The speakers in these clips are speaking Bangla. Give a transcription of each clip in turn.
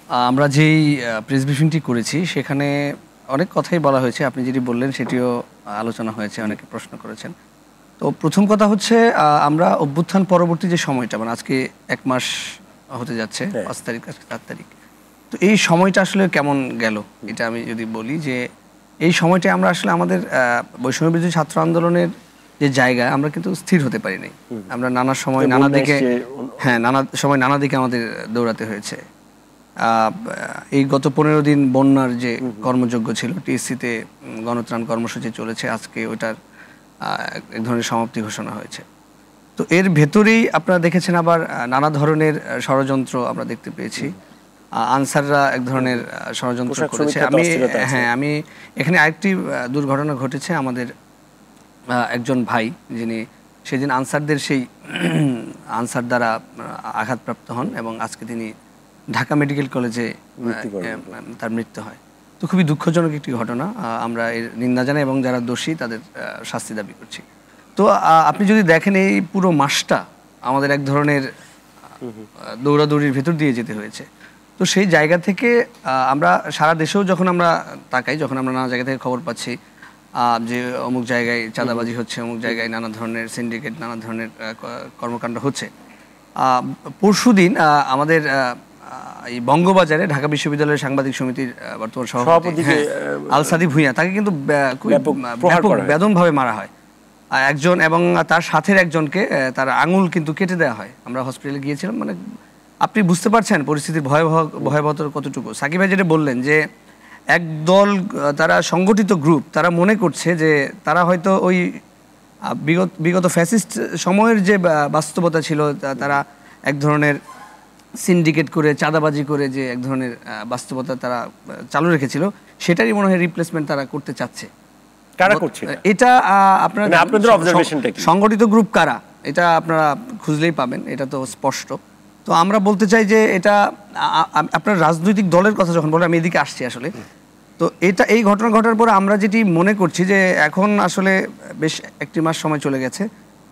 আমরা যেই প্রেস ব্রিফিংটি করেছি সেখানে অনেক কথাই বলা হয়েছে, আপনি যেটি বললেন সেটিও আলোচনা হয়েছে, অনেকে প্রশ্ন করেছেন। তো প্রথম কথা হচ্ছে আমরা অভ্যুত্থান পরবর্তী যে সময়টা, মানে আজকে 1 মাস হতে যাচ্ছে, 5 তারিখ আজকে 7 তারিখ। তো এই সময়টা আসলে কেমন গেল এটা আমি যদি বলি যে এই সময়টা আমরা আসলে আমাদের বৈষম্য বিরোধী ছাত্র আন্দোলনের যে জায়গা, আমরা কিন্তু স্থির হতে পারি নাই। আমরা নানা সময় নানা দিকে, নানা সময় নানা দিকে আমাদের দৌড়াতে হয়েছে। এই গত 15 দিন বন্যার যে কর্মযজ্ঞ ছিল, টিএসসিতে গণত্রাণ কর্মসূচি চলেছে, আজকে ওইটার এক ধরনের সমাপ্তি ঘোষণা হয়েছে। তো এর ভেতরেই আপনারা দেখেছেন আবার নানা ধরনের ষড়যন্ত্র আমরা দেখতে পেয়েছি। আনসাররা এক ধরনের ষড়যন্ত্র করেছে। আমি এখানে আরেকটি দুর্ঘটনা ঘটেছে। আমাদের একজন ভাই, যিনি সেদিন আনসারদের সেই আনসার দ্বারা আঘাতপ্রাপ্ত হন এবং আজকে তিনি ঢাকা মেডিকেল কলেজে তার মৃত্যু হয়। তো খুবই দুঃখজনক একটি ঘটনা। আমরা এর নিন্দা জানাই এবং যারা দোষী তাদের শাস্তি দাবি করছি। তো আপনি যদি দেখেন এই পুরো মাসটা আমাদের এক ধরনের দৌড়াদৌড়ির ভেতর দিয়ে যেতে হয়েছে। তো সেই জায়গা থেকে আমরা সারা দেশেও যখন আমরা তাকাই, যখন আমরা নানা জায়গা থেকে খবর পাচ্ছি যে অমুক জায়গায় চাঁদাবাজি হচ্ছে, অমুক জায়গায় নানা ধরনের সিন্ডিকেট, নানা ধরনের কর্মকাণ্ড হচ্ছে। পরশুদিন আমাদের এই বঙ্গবাজারে ঢাকা বিশ্ববিদ্যালয়ের সাংবাদিক সমিতির বর্তমান সভাপতি আলসাদি ভুঁইয়া, তাকে কিন্তু ব্যাপক বেদমভাবে মারা হয় একজন, এবং তার সাথের একজনকে তার আঙুল কিন্তু কেটে দেওয়া হয়। আমরা হসপিটালে গিয়েছিলাম। মানে আপনি বুঝতে পারছেন পরিস্থিতির ভয়াবহতা কতটুকু। সাকিব ভাই যেটা বললেন যে একদল তারা সংগঠিত গ্রুপ, তারা মনে করছে যে তারা হয়তো ওই বিগত ফ্যাসিস্ট সময়ের যে বাস্তবতা ছিল, তারা এক ধরনের সিন্ডিকেট করে চাঁদাবাজি করে যে এক ধরনের বাস্তবতা তারা চালু রেখেছিল, সেটারই মনে হয় রিপ্লেসমেন্ট তারা করতে চাচ্ছে। কারা করছে এটা? আপনাদের অবজারভেশনটা কি? সংগঠিত গ্রুপ কারা, এটা আপনারা খুঁজলেই পাবেন, এটা তো স্পষ্ট। তো আমরা বলতে চাই যে এটা আপনার রাজনৈতিক দলের কথা যখন বলে, আমি এদিকে আসছি আসলে। তো এই ঘটনা ঘটার পরে আমরা যেটি মনে করছি যে এখন আসলে বেশ একটি মাস সময় চলে গেছে।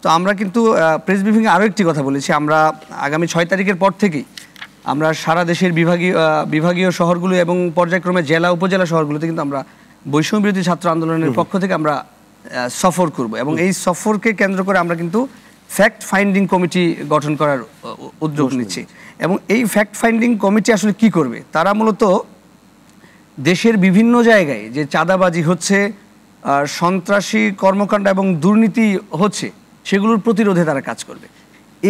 তো আমরা কিন্তু প্রেস ব্রিফিংয়ে আরও একটি কথা বলেছি, আমরা আগামী 6 তারিখের পর থেকেই আমরা সারা দেশের বিভাগীয় শহরগুলো এবং পর্যায়ক্রমে জেলা উপজেলা শহরগুলোতে কিন্তু আমরা বৈষম্য বিরোধী ছাত্র আন্দোলনের পক্ষ থেকে আমরা সফর করব, এবং এই সফরকে কেন্দ্র করে আমরা কিন্তু ফ্যাক্ট ফাইন্ডিং কমিটি গঠন করার উদ্যোগ নিচ্ছি। এবং এই ফ্যাক্ট ফাইন্ডিং কমিটি আসলে কি করবে? তারা মূলত দেশের বিভিন্ন জায়গায় যে চাঁদাবাজি হচ্ছে, সন্ত্রাসী কর্মকাণ্ড এবং দুর্নীতি হচ্ছে, সেগুলোর প্রতিরোধে তারা কাজ করবে।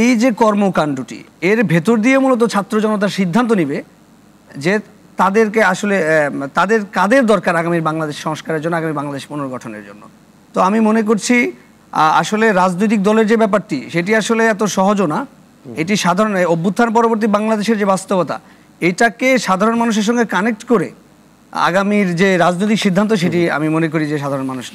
এই যে কর্মকাণ্ডটি, এর ভেতর দিয়ে মূলত ছাত্র জনতা সিদ্ধান্ত নিবে যে তাদেরকে আসলে তাদের কাদের দরকার আগামী বাংলাদেশ সংস্কারের জন্য, আগামী বাংলাদেশ পুনর্গঠনের জন্য। তো আমি মনে করছি আসলে রাজনৈতিক দলের যে ব্যাপারটি, সেটি আসলে এত সহজও না। এটি সাধারণ অভ্যুত্থান পরবর্তী বাংলাদেশের যে বাস্তবতা, এটাকে সাধারণ মানুষের সঙ্গে কানেক্ট করে আগামীর যে রাজনৈতিক সিদ্ধান্ত, সেটি আমি মনে করি যে সাধারণ মানুষ